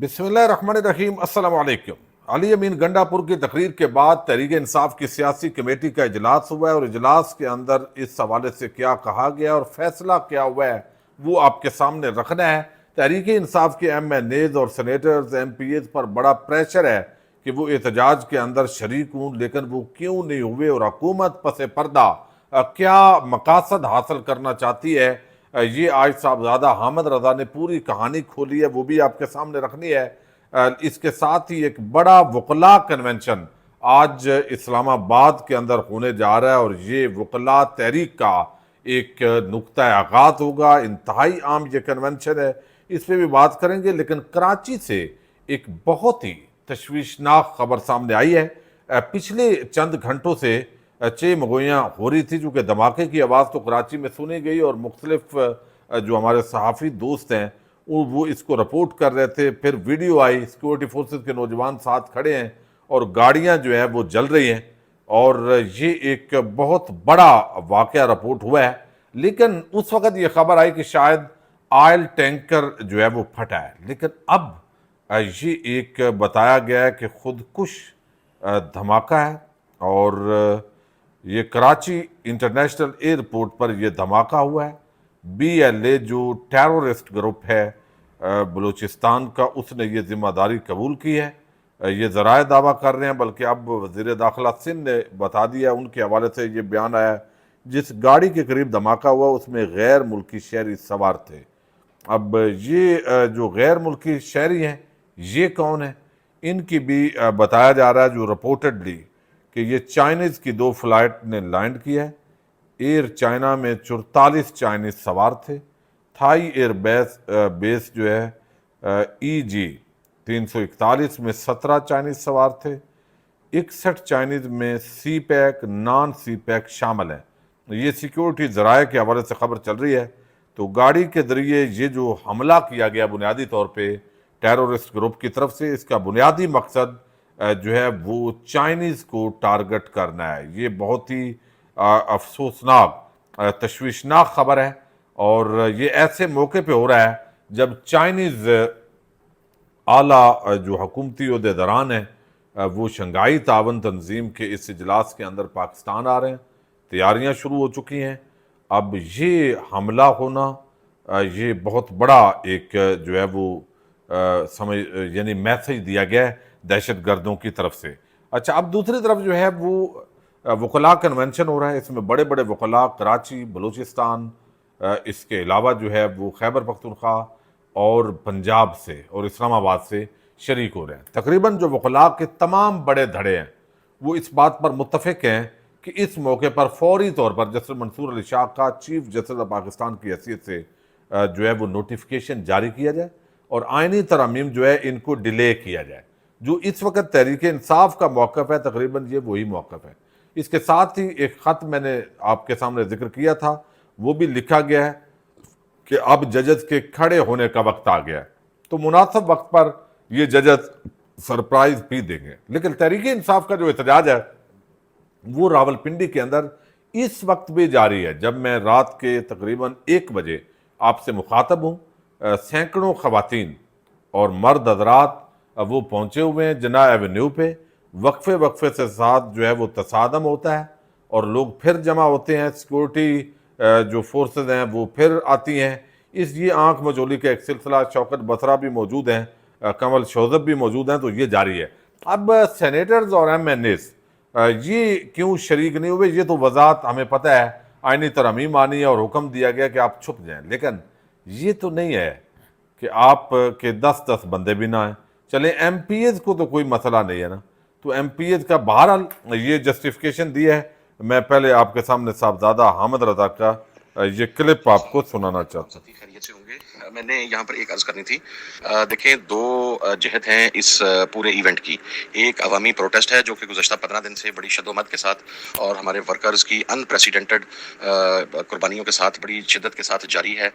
بسم اللہ الرحمن الرحیم۔ السلام علیکم۔ علی امین گنڈاپور کی تقریر کے بعد تحریک انصاف کی سیاسی کمیٹی کا اجلاس ہوا ہے، اور اجلاس کے اندر اس حوالے سے کیا کہا گیا اور فیصلہ کیا ہوا ہے وہ آپ کے سامنے رکھنا ہے۔ تحریک انصاف کے ایم این ایز اور سینیٹرز ایم پی ایز پر بڑا پریشر ہے کہ وہ احتجاج کے اندر شریک ہوں، لیکن وہ کیوں نہیں ہوئے، اور حکومت پس پردہ کیا مقاصد حاصل کرنا چاہتی ہے۔ یہ آج صاحبزادہ حامد رضا نے پوری کہانی کھولی ہے، وہ بھی آپ کے سامنے رکھنی ہے۔ اس کے ساتھ ہی ایک بڑا وکلاء کنونشن آج اسلام آباد کے اندر ہونے جا رہا ہے، اور یہ وکلاء تحریک کا ایک نقطہ آغاز ہوگا۔ انتہائی عام یہ کنونشن ہے، اس پہ بھی بات کریں گے۔ لیکن کراچی سے ایک بہت ہی تشویشناک خبر سامنے آئی ہے۔ پچھلے چند گھنٹوں سے مگویاں ہو رہی تھی، چونکہ دھماکے کی آواز تو کراچی میں سنی گئی، اور مختلف جو ہمارے صحافی دوست ہیں وہ اس کو رپورٹ کر رہے تھے۔ پھر ویڈیو آئی، سیکورٹی فورسز کے نوجوان ساتھ کھڑے ہیں اور گاڑیاں جو ہیں وہ جل رہی ہیں، اور یہ ایک بہت بڑا واقعہ رپورٹ ہوا ہے۔ لیکن اس وقت یہ خبر آئی کہ شاید آئل ٹینکر جو ہے وہ پھٹا ہے، لیکن اب یہ ایک بتایا گیا ہے کہ خودکش دھماکہ ہے، اور یہ کراچی انٹرنیشنل ایئرپورٹ پر یہ دھماکہ ہوا ہے۔ بی ایل اے جو ٹیرورسٹ گروپ ہے بلوچستان کا، اس نے یہ ذمہ داری قبول کی ہے۔ یہ ذرائع دعویٰ کر رہے ہیں، بلکہ اب وزیر داخلہ سندھ نے بتا دیا، ان کے حوالے سے یہ بیان آیا ہے، جس گاڑی کے قریب دھماکہ ہوا اس میں غیر ملکی شہری سوار تھے۔ اب یہ جو غیر ملکی شہری ہیں یہ کون ہیں؟ ان کی بھی بتایا جا رہا ہے جو رپورٹڈلی کہ یہ چائنیز کی 2 فلائٹ نے لینڈ کیا ہے۔ ایئر چائنا میں 44 چائنیز سوار تھے۔ تھائی ایئر بیس جو ہے ای جی 341 میں 17 چائنیز سوار تھے۔ 61 چائنیز میں سی پیک، نان سی پیک شامل ہیں۔ یہ سیکیورٹی ذرائع کے حوالے سے خبر چل رہی ہے۔ تو گاڑی کے ذریعے یہ جو حملہ کیا گیا بنیادی طور پہ ٹیرورسٹ گروپ کی طرف سے، اس کا بنیادی مقصد جو ہے وہ چائنیز کو ٹارگٹ کرنا ہے۔ یہ بہت ہی افسوسناک تشویشناک خبر ہے، اور یہ ایسے موقع پہ ہو رہا ہے جب چائنیز اعلیٰ جو حکومتی عہدیداران ہیں وہ شنگھائی تعاون تنظیم کے اس اجلاس کے اندر پاکستان آ رہے ہیں۔ تیاریاں شروع ہو چکی ہیں۔ اب یہ حملہ ہونا یہ بہت بڑا ایک جو ہے وہ یعنی میسج دیا گیا ہے دہشت گردوں کی طرف سے۔ اچھا، اب دوسری طرف جو ہے وہ وکلاء کنونشن ہو رہا ہے۔ اس میں بڑے بڑے وکلاء کراچی، بلوچستان، اس کے علاوہ جو ہے وہ خیبر پختونخوا اور پنجاب سے اور اسلام آباد سے شریک ہو رہے ہیں۔ تقریباً جو وکلاء کے تمام بڑے دھڑے ہیں وہ اس بات پر متفق ہیں کہ اس موقع پر فوری طور پر جسٹس منصور علی شاہ کا چیف جسٹس آف پاکستان کی حیثیت سے جو ہے وہ نوٹیفیکیشن جاری کیا جائے، اور آئینی ترامیم جو ہے ان کو ڈیلے کیا جائے۔ جو اس وقت تحریک انصاف کا موقف ہے تقریباً یہ وہی موقف ہے۔ اس کے ساتھ ہی ایک خط میں نے آپ کے سامنے ذکر کیا تھا، وہ بھی لکھا گیا ہے کہ اب ججز کے کھڑے ہونے کا وقت آ گیا ہے۔ تو مناسب وقت پر یہ ججز سرپرائز بھی دیں گے۔ لیکن تحریک انصاف کا جو احتجاج ہے وہ راولپنڈی کے اندر اس وقت بھی جاری ہے۔ جب میں رات کے تقریباً 1 بجے آپ سے مخاطب ہوں، سینکڑوں خواتین اور مرد حضرات وہ پہنچے ہوئے ہیں جناح ایونیو پہ۔ وقفے سے ساتھ جو ہے وہ تصادم ہوتا ہے، اور لوگ پھر جمع ہوتے ہیں، سیکورٹی جو فورسز ہیں وہ پھر آتی ہیں۔ یہ آنکھ مچولی کا ایک سلسلہ، شوکت بسرا بھی موجود ہیں، کمل شوذب بھی موجود ہیں، تو یہ جاری ہے۔ اب سینیٹرز اور ایم این ایز یہ کیوں شریک نہیں ہوئے، یہ تو وضاحت ہمیں پتہ ہے، آئینی ترامیم آنی ہے اور حکم دیا گیا کہ آپ چھپ جائیں۔ لیکن یہ تو نہیں ہے کہ آپ کے 10 بندے بھی نہ آئیں۔ چلیں ایم پی ایز کو تو کوئی مسئلہ نہیں ہے نا، تو ایم پی ایز کا بہرحال یہ جسٹیفیکیشن دی ہے۔ میں پہلے آپ کے سامنے صاحبزادہ حامد رضا کا یہ کلپ آپ کو سنانا چاہتا ہوں۔ خیریت سے ہوں گے۔ میں نے یہاں پر ایک عرض کرنی تھی۔ دیکھیں، 2 جہت ہیں اس پورے ایونٹ کی۔ ایک عوامی پروٹیسٹ ہے جو کہ گزشتہ 15 دن سے بڑی شدومت کے ساتھ اور ہمارے ورکرز کی انپریسیڈنٹڈ قربانیوں کے ساتھ بڑی شدت کے ساتھ جاری ہے،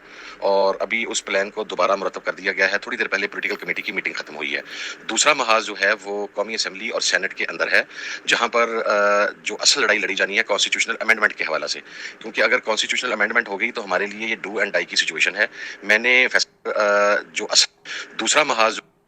اور ابھی اس پلان کو دوبارہ مرتب کر دیا گیا ہے۔ تھوڑی دیر پہلے پولیٹیکل کمیٹی کی میٹنگ ختم ہوئی ہے۔ دوسرا محاذ جو ہے وہ قومی اسمبلی اور سینٹ کے اندر ہے، جہاں پر جو اصل لڑائی لڑی جانی ہے کانسٹیٹیوشنل امینڈمنٹ کے حوالے سے، کیونکہ اگر کانسٹیٹیوشنل امینڈمنٹ ہو گئی تو ہمارے لیے یہ ڈو اینڈ ڈائی کی سچویشن ہے۔ میں نے جو دوسرا محاذ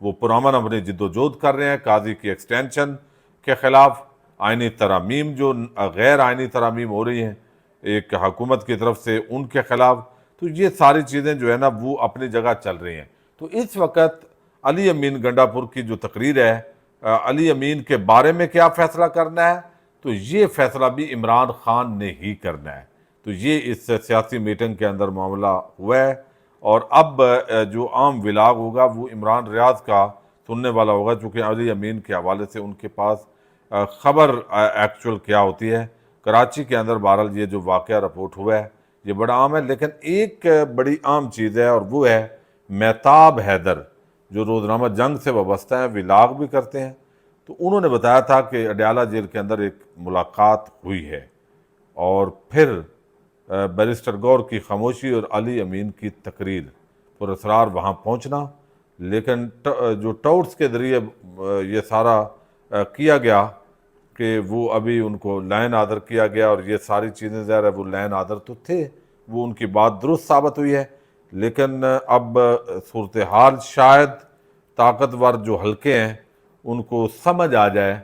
وہ پرامن اپنی جدوجہد کر رہے ہیں قاضی کی ایکسٹینشن کے خلاف، آئینی ترامیم جو غیر آئینی ترامیم ہو رہی ہیں ایک حکومت کی طرف سے ان کے خلاف، تو یہ ساری چیزیں جو ہے نا وہ اپنی جگہ چل رہی ہیں۔ تو اس وقت علی امین گنڈا پور کی جو تقریر ہے، علی امین کے بارے میں کیا فیصلہ کرنا ہے، تو یہ فیصلہ بھی عمران خان نے ہی کرنا ہے۔ تو یہ اس سیاسی میٹنگ کے اندر معاملہ ہوا ہے، اور اب جو عام ولاگ ہوگا وہ عمران ریاض کا سننے والا ہوگا، چونکہ علی امین کے حوالے سے ان کے پاس خبر ایکچول کیا ہوتی ہے۔ کراچی کے اندر بہرحال یہ جو واقعہ رپورٹ ہوا ہے یہ بڑا عام ہے، لیکن ایک بڑی عام چیز ہے اور وہ ہے مہتاب حیدر جو روزنامہ جنگ سے وابستہ ہیں، ولاگ بھی کرتے ہیں، تو انہوں نے بتایا تھا کہ اڈیالہ جیل کے اندر ایک ملاقات ہوئی ہے، اور پھر بیرسٹر گور کی خاموشی اور علی امین کی تقریر پر اسرار وہاں پہنچنا، لیکن جو ٹاؤٹس کے ذریعے یہ سارا کیا گیا کہ وہ ابھی ان کو لائن آدر کیا گیا، اور یہ ساری چیزیں ظاہر ہے وہ لائن آدر تو تھے، وہ ان کی بات درست ثابت ہوئی ہے، لیکن اب صورتحال شاید طاقتور جو حلقے ہیں ان کو سمجھ آ جائے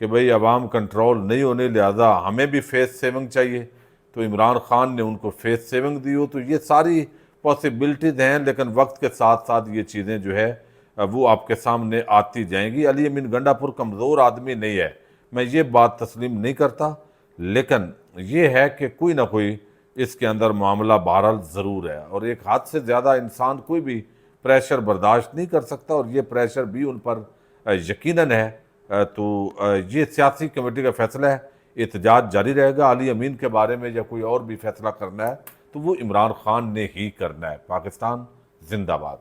کہ بھئی عوام کنٹرول نہیں ہونے، لہذا ہمیں بھی فیس سیونگ چاہیے، تو عمران خان نے ان کو فیس سیونگ دی ہو۔ تو یہ ساری پاسبلٹیز ہیں، لیکن وقت کے ساتھ ساتھ یہ چیزیں جو ہے وہ آپ کے سامنے آتی جائیں گی۔ علی امین گنڈا پور کمزور آدمی نہیں ہے، میں یہ بات تسلیم نہیں کرتا، لیکن یہ ہے کہ کوئی نہ کوئی اس کے اندر معاملہ بہرحال ضرور ہے، اور ایک حد سے زیادہ انسان کوئی بھی پریشر برداشت نہیں کر سکتا، اور یہ پریشر بھی ان پر یقیناً ہے۔ تو یہ سیاسی کمیٹی کا فیصلہ ہے، احتجاج جاری رہے گا۔ علی امین کے بارے میں یا کوئی اور بھی فیصلہ کرنا ہے تو وہ عمران خان نے ہی کرنا ہے۔ پاکستان زندہ باد۔